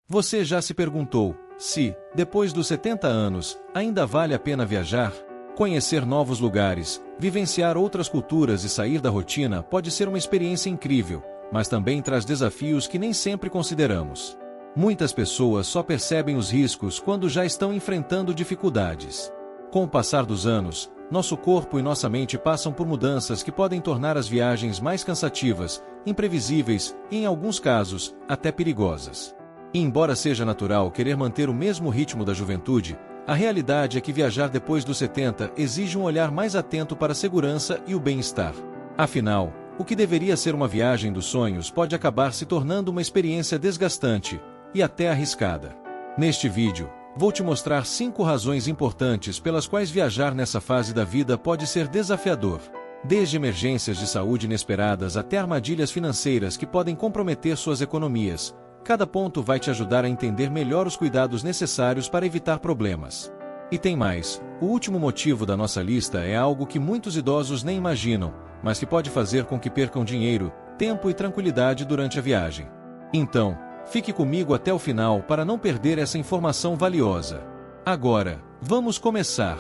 Você já se perguntou se, depois dos 70 anos, ainda vale a pena viajar? Conhecer novos lugares, vivenciar outras culturas e sair da rotina pode ser uma experiência incrível, mas também traz desafios que nem sempre consideramos. Muitas pessoas só percebem os riscos quando já estão enfrentando dificuldades. Com o passar dos anos, nosso corpo e nossa mente passam por mudanças que podem tornar as viagens mais cansativas, imprevisíveis e, em alguns casos, até perigosas. E embora seja natural querer manter o mesmo ritmo da juventude, a realidade é que viajar depois dos 70 exige um olhar mais atento para a segurança e o bem-estar. Afinal, o que deveria ser uma viagem dos sonhos pode acabar se tornando uma experiência desgastante e até arriscada. Neste vídeo, vou te mostrar 5 razões importantes pelas quais viajar nessa fase da vida pode ser desafiador. Desde emergências de saúde inesperadas até armadilhas financeiras que podem comprometer suas economias, cada ponto vai te ajudar a entender melhor os cuidados necessários para evitar problemas. E tem mais, o último motivo da nossa lista é algo que muitos idosos nem imaginam, mas que pode fazer com que percam dinheiro, tempo e tranquilidade durante a viagem. Então, fique comigo até o final para não perder essa informação valiosa. Agora, vamos começar.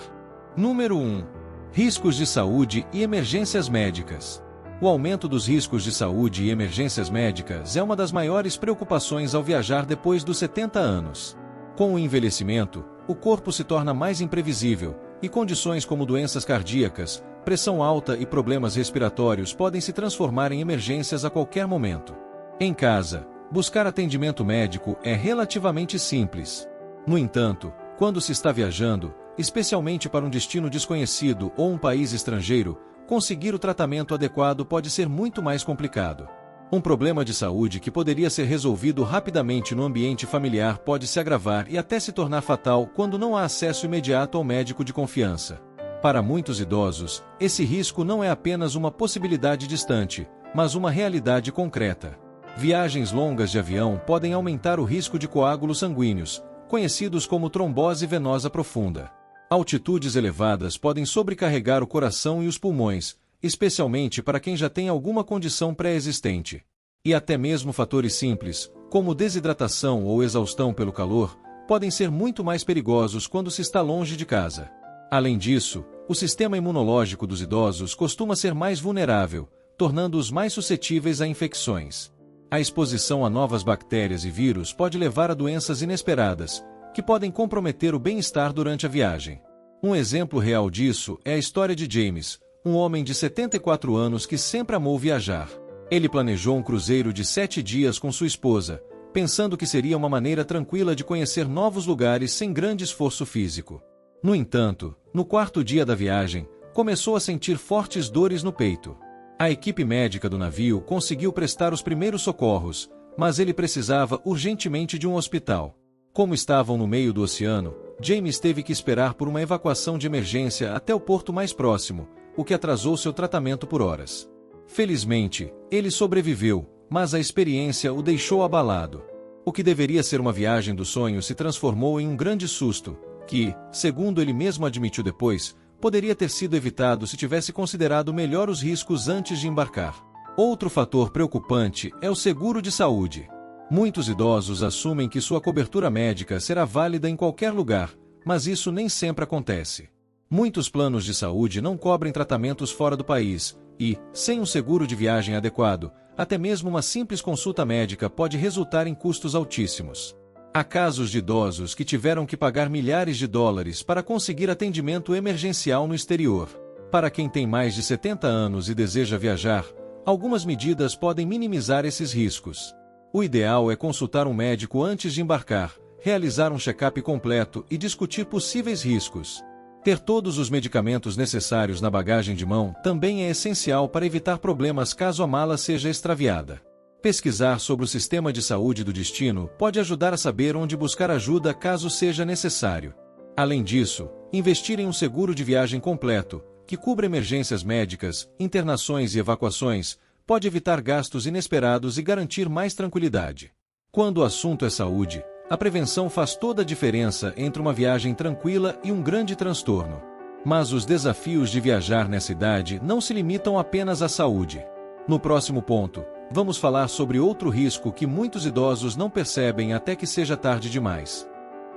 Número 1. Riscos de saúde e emergências médicas. O aumento dos riscos de saúde e emergências médicas é uma das maiores preocupações ao viajar depois dos 70 anos. Com o envelhecimento, o corpo se torna mais imprevisível, e condições como doenças cardíacas, pressão alta e problemas respiratórios podem se transformar em emergências a qualquer momento. Em casa, buscar atendimento médico é relativamente simples. No entanto, quando se está viajando, especialmente para um destino desconhecido ou um país estrangeiro, conseguir o tratamento adequado pode ser muito mais complicado. Um problema de saúde que poderia ser resolvido rapidamente no ambiente familiar pode se agravar e até se tornar fatal quando não há acesso imediato ao médico de confiança. Para muitos idosos, esse risco não é apenas uma possibilidade distante, mas uma realidade concreta. Viagens longas de avião podem aumentar o risco de coágulos sanguíneos, conhecidos como trombose venosa profunda. Altitudes elevadas podem sobrecarregar o coração e os pulmões, especialmente para quem já tem alguma condição pré-existente. E até mesmo fatores simples, como desidratação ou exaustão pelo calor, podem ser muito mais perigosos quando se está longe de casa. Além disso, o sistema imunológico dos idosos costuma ser mais vulnerável, tornando-os mais suscetíveis a infecções. A exposição a novas bactérias e vírus pode levar a doenças inesperadas, que podem comprometer o bem-estar durante a viagem. Um exemplo real disso é a história de James, um homem de 74 anos que sempre amou viajar. Ele planejou um cruzeiro de 7 dias com sua esposa, pensando que seria uma maneira tranquila de conhecer novos lugares sem grande esforço físico. No entanto, no 4º dia da viagem, começou a sentir fortes dores no peito. A equipe médica do navio conseguiu prestar os primeiros socorros, mas ele precisava urgentemente de um hospital. Como estavam no meio do oceano, James teve que esperar por uma evacuação de emergência até o porto mais próximo, o que atrasou seu tratamento por horas. Felizmente, ele sobreviveu, mas a experiência o deixou abalado. O que deveria ser uma viagem dos sonhos se transformou em um grande susto, que, segundo ele mesmo admitiu depois, poderia ter sido evitado se tivesse considerado melhor os riscos antes de embarcar. Outro fator preocupante é o seguro de saúde. Muitos idosos assumem que sua cobertura médica será válida em qualquer lugar, mas isso nem sempre acontece. Muitos planos de saúde não cobrem tratamentos fora do país, e, sem um seguro de viagem adequado, até mesmo uma simples consulta médica pode resultar em custos altíssimos. Há casos de idosos que tiveram que pagar milhares de dólares para conseguir atendimento emergencial no exterior. Para quem tem mais de 70 anos e deseja viajar, algumas medidas podem minimizar esses riscos. O ideal é consultar um médico antes de embarcar, realizar um check-up completo e discutir possíveis riscos. Ter todos os medicamentos necessários na bagagem de mão também é essencial para evitar problemas caso a mala seja extraviada. Pesquisar sobre o sistema de saúde do destino pode ajudar a saber onde buscar ajuda caso seja necessário. Além disso, investir em um seguro de viagem completo, que cubra emergências médicas, internações e evacuações, pode evitar gastos inesperados e garantir mais tranquilidade. Quando o assunto é saúde, a prevenção faz toda a diferença entre uma viagem tranquila e um grande transtorno. Mas os desafios de viajar nessa idade não se limitam apenas à saúde. No próximo ponto, vamos falar sobre outro risco que muitos idosos não percebem até que seja tarde demais.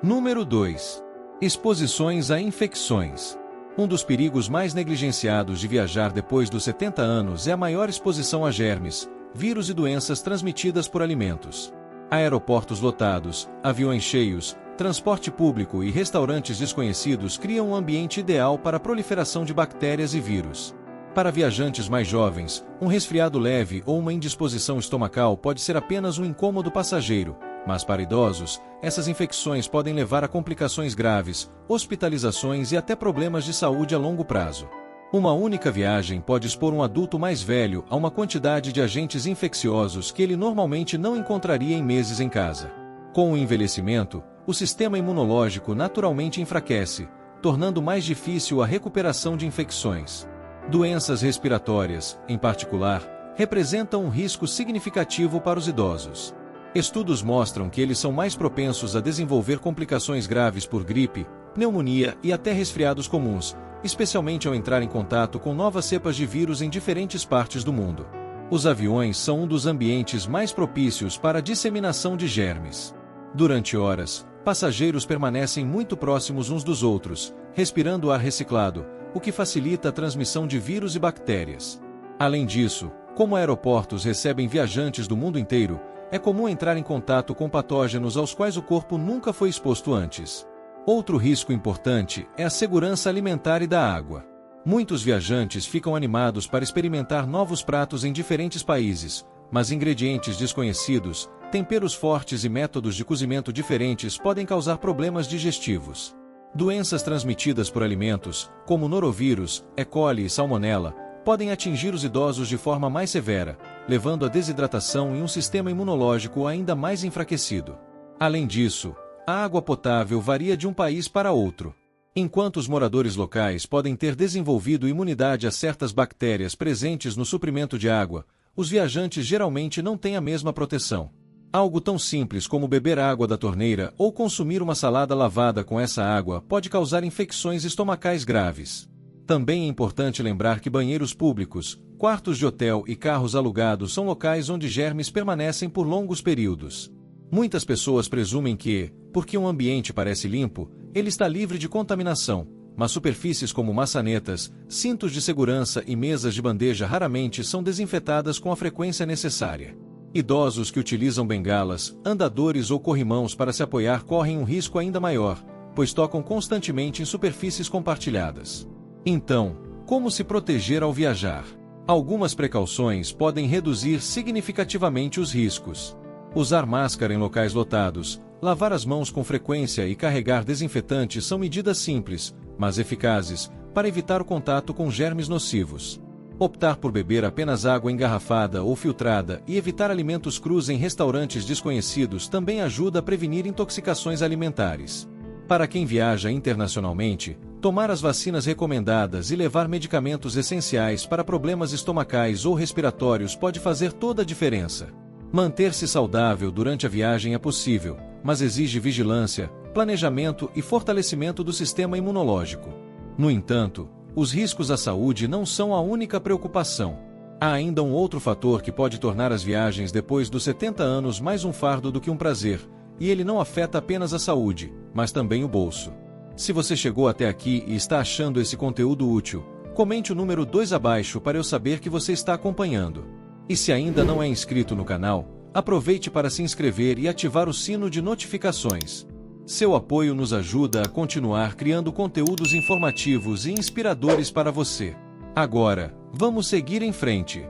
Número 2. Exposições a infecções. Um dos perigos mais negligenciados de viajar depois dos 70 anos é a maior exposição a germes, vírus e doenças transmitidas por alimentos. Aeroportos lotados, aviões cheios, transporte público e restaurantes desconhecidos criam um ambiente ideal para a proliferação de bactérias e vírus. Para viajantes mais jovens, um resfriado leve ou uma indisposição estomacal pode ser apenas um incômodo passageiro, mas para idosos, essas infecções podem levar a complicações graves, hospitalizações e até problemas de saúde a longo prazo. Uma única viagem pode expor um adulto mais velho a uma quantidade de agentes infecciosos que ele normalmente não encontraria em meses em casa. Com o envelhecimento, o sistema imunológico naturalmente enfraquece, tornando mais difícil a recuperação de infecções. Doenças respiratórias, em particular, representam um risco significativo para os idosos. Estudos mostram que eles são mais propensos a desenvolver complicações graves por gripe, pneumonia e até resfriados comuns, especialmente ao entrar em contato com novas cepas de vírus em diferentes partes do mundo. Os aviões são um dos ambientes mais propícios para a disseminação de germes. Durante horas, passageiros permanecem muito próximos uns dos outros, respirando ar reciclado, o que facilita a transmissão de vírus e bactérias. Além disso, como aeroportos recebem viajantes do mundo inteiro, é comum entrar em contato com patógenos aos quais o corpo nunca foi exposto antes. Outro risco importante é a segurança alimentar e da água. Muitos viajantes ficam animados para experimentar novos pratos em diferentes países, mas ingredientes desconhecidos, temperos fortes e métodos de cozimento diferentes podem causar problemas digestivos. Doenças transmitidas por alimentos, como norovírus, E. coli e salmonela, podem atingir os idosos de forma mais severa, levando à desidratação e um sistema imunológico ainda mais enfraquecido. Além disso, a água potável varia de um país para outro. Enquanto os moradores locais podem ter desenvolvido imunidade a certas bactérias presentes no suprimento de água, os viajantes geralmente não têm a mesma proteção. Algo tão simples como beber água da torneira ou consumir uma salada lavada com essa água pode causar infecções estomacais graves. Também é importante lembrar que banheiros públicos, quartos de hotel e carros alugados são locais onde germes permanecem por longos períodos. Muitas pessoas presumem que, porque um ambiente parece limpo, ele está livre de contaminação, mas superfícies como maçanetas, cintos de segurança e mesas de bandeja raramente são desinfetadas com a frequência necessária. Idosos que utilizam bengalas, andadores ou corrimãos para se apoiar correm um risco ainda maior, pois tocam constantemente em superfícies compartilhadas. Então, como se proteger ao viajar? Algumas precauções podem reduzir significativamente os riscos. Usar máscara em locais lotados, lavar as mãos com frequência e carregar desinfetante são medidas simples, mas eficazes, para evitar o contato com germes nocivos. Optar por beber apenas água engarrafada ou filtrada e evitar alimentos crus em restaurantes desconhecidos também ajuda a prevenir intoxicações alimentares. Para quem viaja internacionalmente, tomar as vacinas recomendadas e levar medicamentos essenciais para problemas estomacais ou respiratórios pode fazer toda a diferença. Manter-se saudável durante a viagem é possível, mas exige vigilância, planejamento e fortalecimento do sistema imunológico. No entanto, os riscos à saúde não são a única preocupação. Há ainda um outro fator que pode tornar as viagens depois dos 70 anos mais um fardo do que um prazer, e ele não afeta apenas a saúde, mas também o bolso. Se você chegou até aqui e está achando esse conteúdo útil, comente o número 2 abaixo para eu saber que você está acompanhando. E se ainda não é inscrito no canal, aproveite para se inscrever e ativar o sino de notificações. Seu apoio nos ajuda a continuar criando conteúdos informativos e inspiradores para você. Agora, vamos seguir em frente.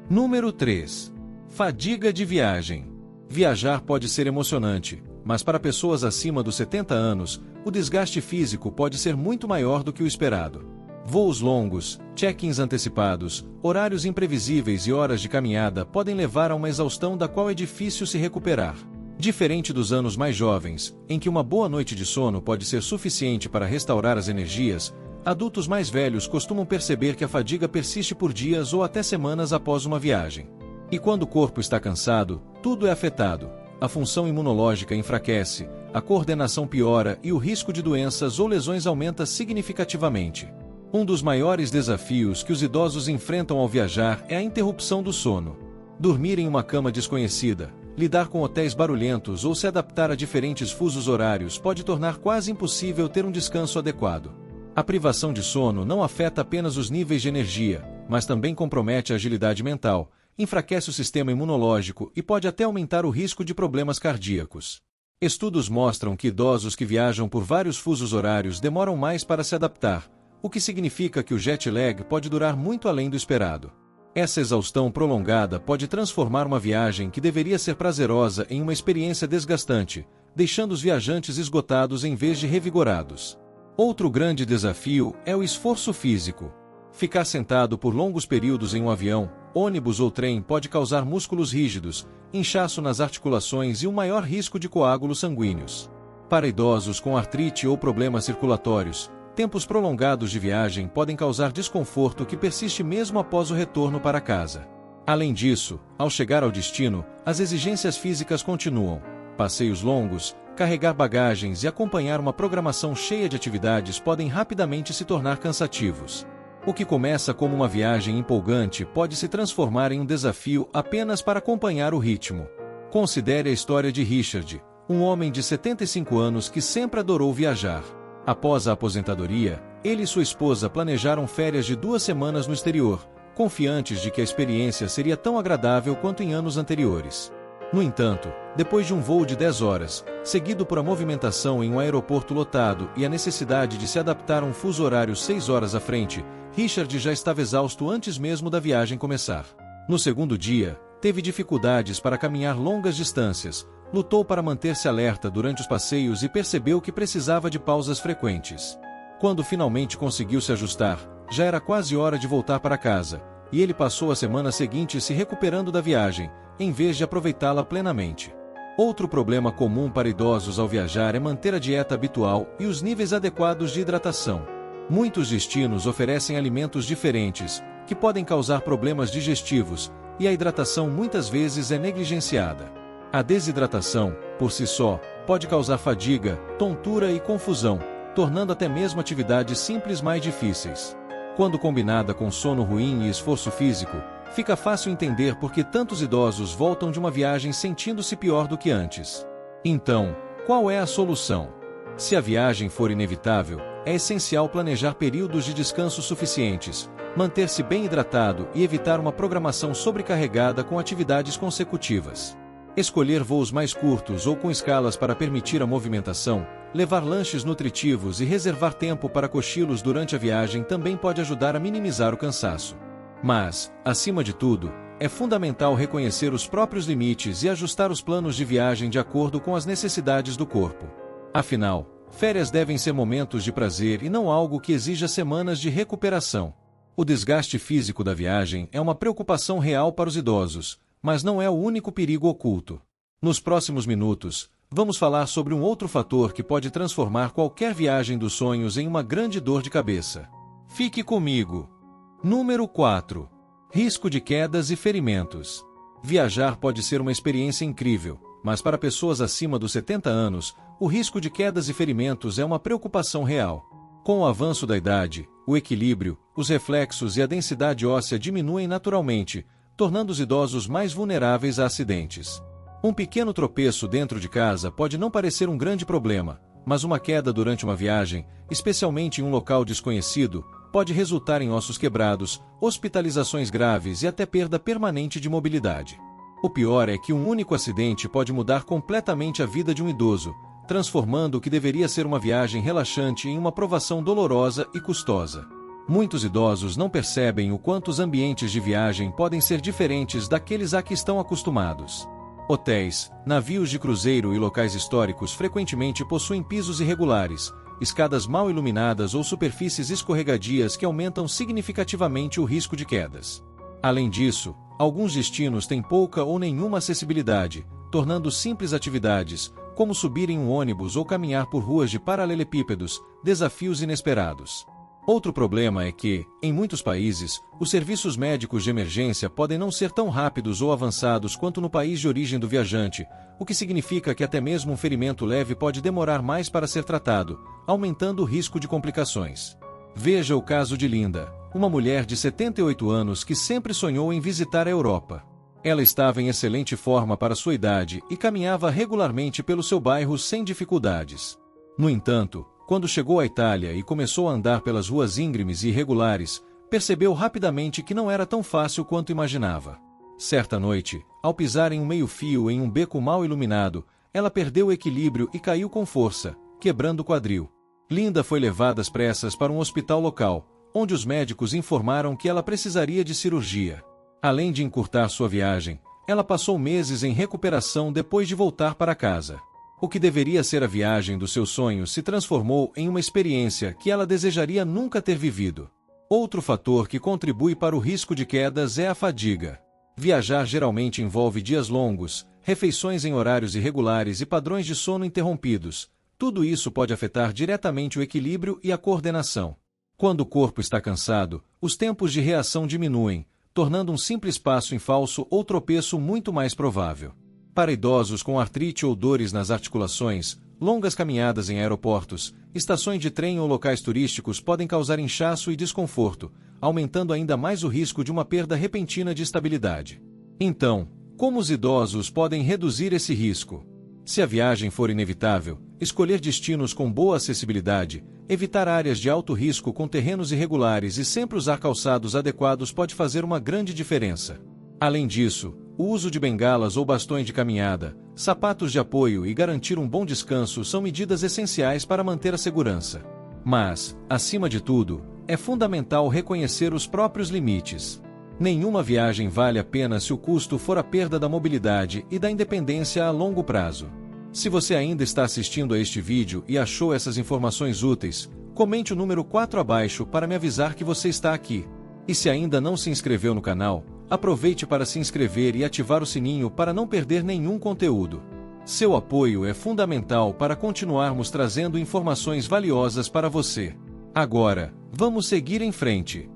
Número 3. Fadiga de viagem. Viajar pode ser emocionante, mas para pessoas acima dos 70 anos, o desgaste físico pode ser muito maior do que o esperado. Voos longos, check-ins antecipados, horários imprevisíveis e horas de caminhada podem levar a uma exaustão da qual é difícil se recuperar. Diferente dos anos mais jovens, em que uma boa noite de sono pode ser suficiente para restaurar as energias, adultos mais velhos costumam perceber que a fadiga persiste por dias ou até semanas após uma viagem. E quando o corpo está cansado, tudo é afetado. A função imunológica enfraquece, a coordenação piora e o risco de doenças ou lesões aumenta significativamente. Um dos maiores desafios que os idosos enfrentam ao viajar é a interrupção do sono. Dormir em uma cama desconhecida, lidar com hotéis barulhentos ou se adaptar a diferentes fusos horários pode tornar quase impossível ter um descanso adequado. A privação de sono não afeta apenas os níveis de energia, mas também compromete a agilidade mental, enfraquece o sistema imunológico e pode até aumentar o risco de problemas cardíacos. Estudos mostram que idosos que viajam por vários fusos horários demoram mais para se adaptar, o que significa que o jet lag pode durar muito além do esperado. Essa exaustão prolongada pode transformar uma viagem que deveria ser prazerosa em uma experiência desgastante, deixando os viajantes esgotados em vez de revigorados. Outro grande desafio é o esforço físico. Ficar sentado por longos períodos em um avião, ônibus ou trem pode causar músculos rígidos, inchaço nas articulações e um maior risco de coágulos sanguíneos. Para idosos com artrite ou problemas circulatórios, tempos prolongados de viagem podem causar desconforto que persiste mesmo após o retorno para casa. Além disso, ao chegar ao destino, as exigências físicas continuam. Passeios longos, carregar bagagens e acompanhar uma programação cheia de atividades podem rapidamente se tornar cansativos. O que começa como uma viagem empolgante pode se transformar em um desafio apenas para acompanhar o ritmo. Considere a história de Richard, um homem de 75 anos que sempre adorou viajar. Após a aposentadoria, ele e sua esposa planejaram férias de 2 semanas no exterior, confiantes de que a experiência seria tão agradável quanto em anos anteriores. No entanto, depois de um voo de 10 horas, seguido por a movimentação em um aeroporto lotado e a necessidade de se adaptar a um fuso horário 6 horas à frente, Richard já estava exausto antes mesmo da viagem começar. No segundo dia, teve dificuldades para caminhar longas distâncias, lutou para manter-se alerta durante os passeios e percebeu que precisava de pausas frequentes. Quando finalmente conseguiu se ajustar, já era quase hora de voltar para casa, e ele passou a semana seguinte se recuperando da viagem, em vez de aproveitá-la plenamente. Outro problema comum para idosos ao viajar é manter a dieta habitual e os níveis adequados de hidratação. Muitos destinos oferecem alimentos diferentes, que podem causar problemas digestivos, e a hidratação muitas vezes é negligenciada. A desidratação, por si só, pode causar fadiga, tontura e confusão, tornando até mesmo atividades simples mais difíceis. Quando combinada com sono ruim e esforço físico, fica fácil entender por que tantos idosos voltam de uma viagem sentindo-se pior do que antes. Então, qual é a solução? Se a viagem for inevitável, é essencial planejar períodos de descanso suficientes, manter-se bem hidratado e evitar uma programação sobrecarregada com atividades consecutivas. Escolher voos mais curtos ou com escalas para permitir a movimentação, levar lanches nutritivos e reservar tempo para cochilos durante a viagem também pode ajudar a minimizar o cansaço. Mas, acima de tudo, é fundamental reconhecer os próprios limites e ajustar os planos de viagem de acordo com as necessidades do corpo. Afinal, férias devem ser momentos de prazer e não algo que exija semanas de recuperação. O desgaste físico da viagem é uma preocupação real para os idosos, mas não é o único perigo oculto. Nos próximos minutos, vamos falar sobre um outro fator que pode transformar qualquer viagem dos sonhos em uma grande dor de cabeça. Fique comigo! Número 4. Risco de quedas e ferimentos. Viajar pode ser uma experiência incrível, mas para pessoas acima dos 70 anos, o risco de quedas e ferimentos é uma preocupação real. Com o avanço da idade, o equilíbrio, os reflexos e a densidade óssea diminuem naturalmente, tornando os idosos mais vulneráveis a acidentes. Um pequeno tropeço dentro de casa pode não parecer um grande problema, mas uma queda durante uma viagem, especialmente em um local desconhecido, pode resultar em ossos quebrados, hospitalizações graves e até perda permanente de mobilidade. O pior é que um único acidente pode mudar completamente a vida de um idoso, transformando o que deveria ser uma viagem relaxante em uma provação dolorosa e custosa. Muitos idosos não percebem o quanto os ambientes de viagem podem ser diferentes daqueles a que estão acostumados. Hotéis, navios de cruzeiro e locais históricos frequentemente possuem pisos irregulares, escadas mal iluminadas ou superfícies escorregadias que aumentam significativamente o risco de quedas. Além disso, alguns destinos têm pouca ou nenhuma acessibilidade, tornando simples atividades, como subir em um ônibus ou caminhar por ruas de paralelepípedos, desafios inesperados. Outro problema é que, em muitos países, os serviços médicos de emergência podem não ser tão rápidos ou avançados quanto no país de origem do viajante, o que significa que até mesmo um ferimento leve pode demorar mais para ser tratado, aumentando o risco de complicações. Veja o caso de Linda, uma mulher de 78 anos que sempre sonhou em visitar a Europa. Ela estava em excelente forma para sua idade e caminhava regularmente pelo seu bairro sem dificuldades. No entanto, quando chegou à Itália e começou a andar pelas ruas íngremes e irregulares, percebeu rapidamente que não era tão fácil quanto imaginava. Certa noite, ao pisar em um meio-fio em um beco mal iluminado, ela perdeu o equilíbrio e caiu com força, quebrando o quadril. Linda foi levada às pressas para um hospital local, onde os médicos informaram que ela precisaria de cirurgia. Além de encurtar sua viagem, ela passou meses em recuperação depois de voltar para casa. O que deveria ser a viagem dos seus sonhos se transformou em uma experiência que ela desejaria nunca ter vivido. Outro fator que contribui para o risco de quedas é a fadiga. Viajar geralmente envolve dias longos, refeições em horários irregulares e padrões de sono interrompidos. Tudo isso pode afetar diretamente o equilíbrio e a coordenação. Quando o corpo está cansado, os tempos de reação diminuem, tornando um simples passo em falso ou tropeço muito mais provável. Para idosos com artrite ou dores nas articulações, longas caminhadas em aeroportos, estações de trem ou locais turísticos podem causar inchaço e desconforto, aumentando ainda mais o risco de uma perda repentina de estabilidade. Então, como os idosos podem reduzir esse risco? Se a viagem for inevitável, escolher destinos com boa acessibilidade, evitar áreas de alto risco com terrenos irregulares e sempre usar calçados adequados pode fazer uma grande diferença. Além disso, o uso de bengalas ou bastões de caminhada, sapatos de apoio e garantir um bom descanso são medidas essenciais para manter a segurança. Mas, acima de tudo, é fundamental reconhecer os próprios limites. Nenhuma viagem vale a pena se o custo for a perda da mobilidade e da independência a longo prazo. Se você ainda está assistindo a este vídeo e achou essas informações úteis, comente o número 4 abaixo para me avisar que você está aqui. E se ainda não se inscreveu no canal, aproveite para se inscrever e ativar o sininho para não perder nenhum conteúdo. Seu apoio é fundamental para continuarmos trazendo informações valiosas para você. Agora, vamos seguir em frente.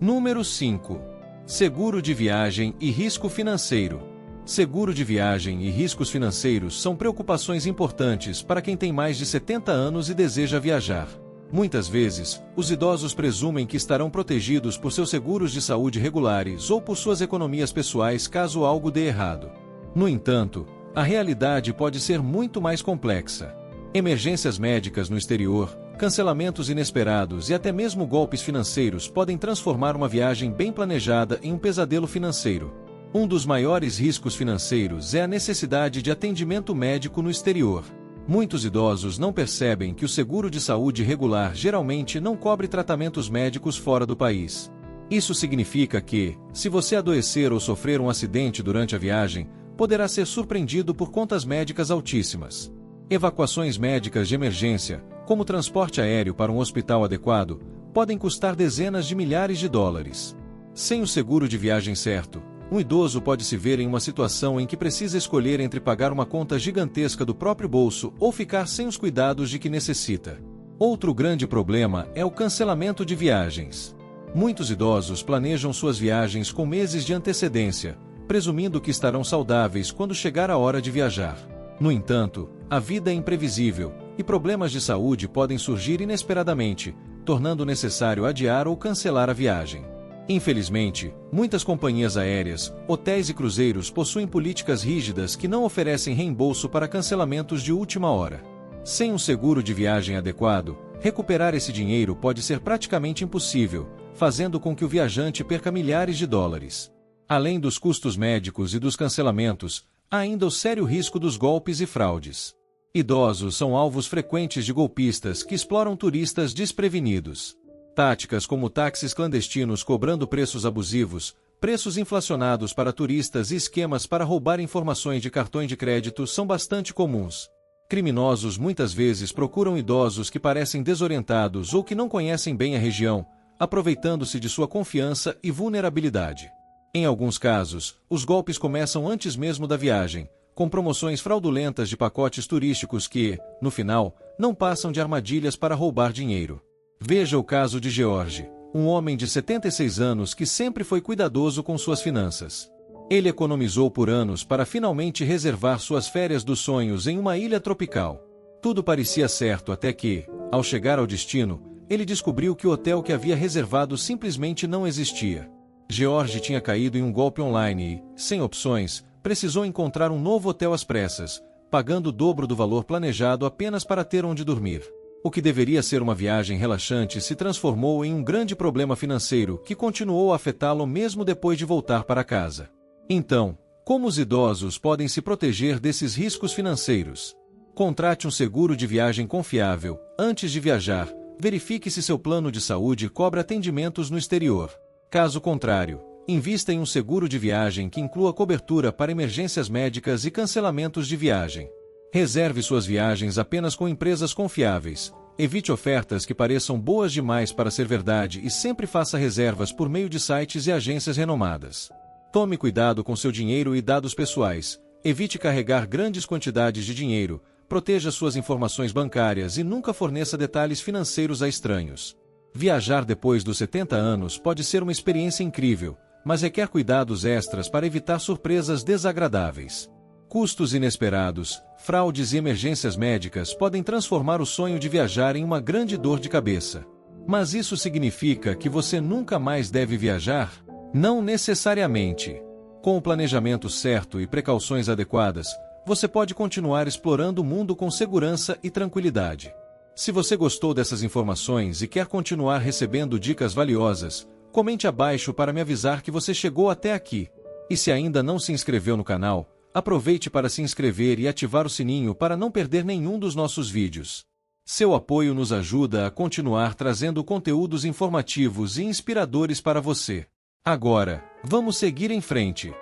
Número 5. Seguro de viagem e risco financeiro. Seguro de viagem e riscos financeiros são preocupações importantes para quem tem mais de 70 anos e deseja viajar. Muitas vezes, os idosos presumem que estarão protegidos por seus seguros de saúde regulares ou por suas economias pessoais caso algo dê errado. No entanto, a realidade pode ser muito mais complexa. Emergências médicas no exterior, cancelamentos inesperados e até mesmo golpes financeiros podem transformar uma viagem bem planejada em um pesadelo financeiro. Um dos maiores riscos financeiros é a necessidade de atendimento médico no exterior. Muitos idosos não percebem que o seguro de saúde regular geralmente não cobre tratamentos médicos fora do país. Isso significa que, se você adoecer ou sofrer um acidente durante a viagem, poderá ser surpreendido por contas médicas altíssimas. Evacuações médicas de emergência, como transporte aéreo para um hospital adequado, podem custar dezenas de milhares de dólares. Sem o seguro de viagem certo, um idoso pode se ver em uma situação em que precisa escolher entre pagar uma conta gigantesca do próprio bolso ou ficar sem os cuidados de que necessita. Outro grande problema é o cancelamento de viagens. Muitos idosos planejam suas viagens com meses de antecedência, presumindo que estarão saudáveis quando chegar a hora de viajar. No entanto, a vida é imprevisível, e problemas de saúde podem surgir inesperadamente, tornando necessário adiar ou cancelar a viagem. Infelizmente, muitas companhias aéreas, hotéis e cruzeiros possuem políticas rígidas que não oferecem reembolso para cancelamentos de última hora. Sem um seguro de viagem adequado, recuperar esse dinheiro pode ser praticamente impossível, fazendo com que o viajante perca milhares de dólares. Além dos custos médicos e dos cancelamentos, há ainda o sério risco dos golpes e fraudes. Idosos são alvos frequentes de golpistas que exploram turistas desprevenidos. Táticas como táxis clandestinos cobrando preços abusivos, preços inflacionados para turistas e esquemas para roubar informações de cartões de crédito são bastante comuns. Criminosos muitas vezes procuram idosos que parecem desorientados ou que não conhecem bem a região, aproveitando-se de sua confiança e vulnerabilidade. Em alguns casos, os golpes começam antes mesmo da viagem, com promoções fraudulentas de pacotes turísticos que, no final, não passam de armadilhas para roubar dinheiro. Veja o caso de George, um homem de 76 anos que sempre foi cuidadoso com suas finanças. Ele economizou por anos para finalmente reservar suas férias dos sonhos em uma ilha tropical. Tudo parecia certo até que, ao chegar ao destino, ele descobriu que o hotel que havia reservado simplesmente não existia. George tinha caído em um golpe online e, sem opções, precisou encontrar um novo hotel às pressas, pagando o dobro do valor planejado apenas para ter onde dormir. O que deveria ser uma viagem relaxante se transformou em um grande problema financeiro que continuou a afetá-lo mesmo depois de voltar para casa. Então, como os idosos podem se proteger desses riscos financeiros? Contrate um seguro de viagem confiável. Antes de viajar, verifique se seu plano de saúde cobre atendimentos no exterior. Caso contrário, invista em um seguro de viagem que inclua cobertura para emergências médicas e cancelamentos de viagem. Reserve suas viagens apenas com empresas confiáveis. Evite ofertas que pareçam boas demais para ser verdade e sempre faça reservas por meio de sites e agências renomadas. Tome cuidado com seu dinheiro e dados pessoais. Evite carregar grandes quantidades de dinheiro. Proteja suas informações bancárias e nunca forneça detalhes financeiros a estranhos. Viajar depois dos 70 anos pode ser uma experiência incrível, mas requer cuidados extras para evitar surpresas desagradáveis. Custos inesperados, fraudes e emergências médicas podem transformar o sonho de viajar em uma grande dor de cabeça. Mas isso significa que você nunca mais deve viajar? Não necessariamente. Com o planejamento certo e precauções adequadas, você pode continuar explorando o mundo com segurança e tranquilidade. Se você gostou dessas informações e quer continuar recebendo dicas valiosas, comente abaixo para me avisar que você chegou até aqui. E se ainda não se inscreveu no canal, aproveite para se inscrever e ativar o sininho para não perder nenhum dos nossos vídeos. Seu apoio nos ajuda a continuar trazendo conteúdos informativos e inspiradores para você. Agora, vamos seguir em frente.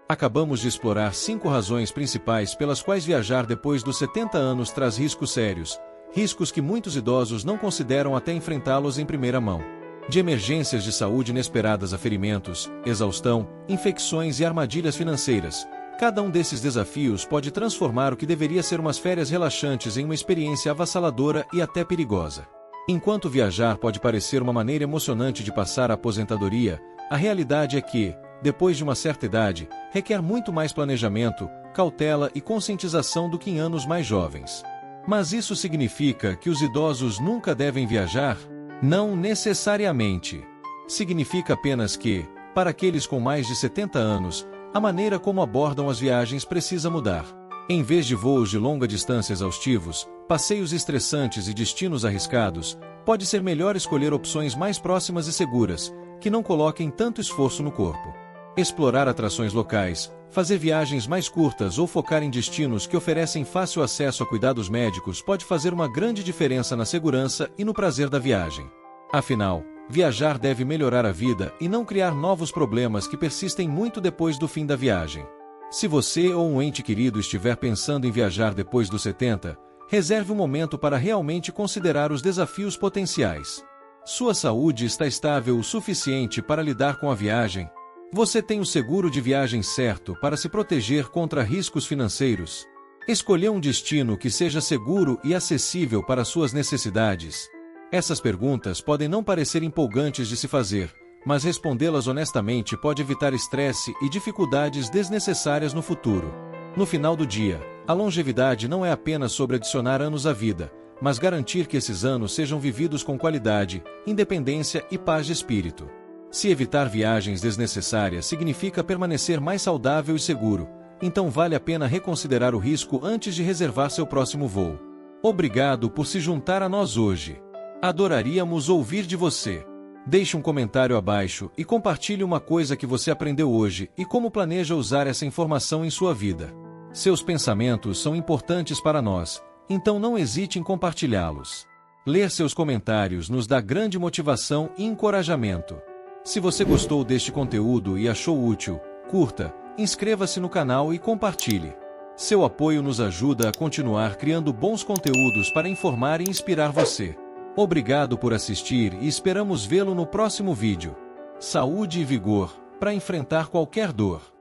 Acabamos de explorar 5 razões principais pelas quais viajar depois dos 70 anos traz riscos sérios, riscos que muitos idosos não consideram até enfrentá-los em primeira mão. De emergências de saúde inesperadas a ferimentos, exaustão, infecções e armadilhas financeiras, cada um desses desafios pode transformar o que deveria ser umas férias relaxantes em uma experiência avassaladora e até perigosa. Enquanto viajar pode parecer uma maneira emocionante de passar a aposentadoria, a realidade é que, depois de uma certa idade, requer muito mais planejamento, cautela e conscientização do que em anos mais jovens. Mas isso significa que os idosos nunca devem viajar? Não necessariamente. Significa apenas que, para aqueles com mais de 70 anos, a maneira como abordam as viagens precisa mudar. Em vez de voos de longa distância exaustivos, passeios estressantes e destinos arriscados, pode ser melhor escolher opções mais próximas e seguras, que não coloquem tanto esforço no corpo. Explorar atrações locais, fazer viagens mais curtas ou focar em destinos que oferecem fácil acesso a cuidados médicos pode fazer uma grande diferença na segurança e no prazer da viagem. Afinal, viajar deve melhorar a vida e não criar novos problemas que persistem muito depois do fim da viagem. Se você ou um ente querido estiver pensando em viajar depois dos 70, reserve um momento para realmente considerar os desafios potenciais. Sua saúde está estável o suficiente para lidar com a viagem? Você tem o seguro de viagem certo para se proteger contra riscos financeiros? Escolher um destino que seja seguro e acessível para suas necessidades? Essas perguntas podem não parecer empolgantes de se fazer, mas respondê-las honestamente pode evitar estresse e dificuldades desnecessárias no futuro. No final do dia, a longevidade não é apenas sobre adicionar anos à vida, mas garantir que esses anos sejam vividos com qualidade, independência e paz de espírito. Se evitar viagens desnecessárias significa permanecer mais saudável e seguro, então vale a pena reconsiderar o risco antes de reservar seu próximo voo. Obrigado por se juntar a nós hoje. Adoraríamos ouvir de você. Deixe um comentário abaixo e compartilhe uma coisa que você aprendeu hoje e como planeja usar essa informação em sua vida. Seus pensamentos são importantes para nós, então não hesite em compartilhá-los. Ler seus comentários nos dá grande motivação e encorajamento. Se você gostou deste conteúdo e achou útil, curta, inscreva-se no canal e compartilhe. Seu apoio nos ajuda a continuar criando bons conteúdos para informar e inspirar você. Obrigado por assistir e esperamos vê-lo no próximo vídeo. Saúde e vigor, para enfrentar qualquer dor.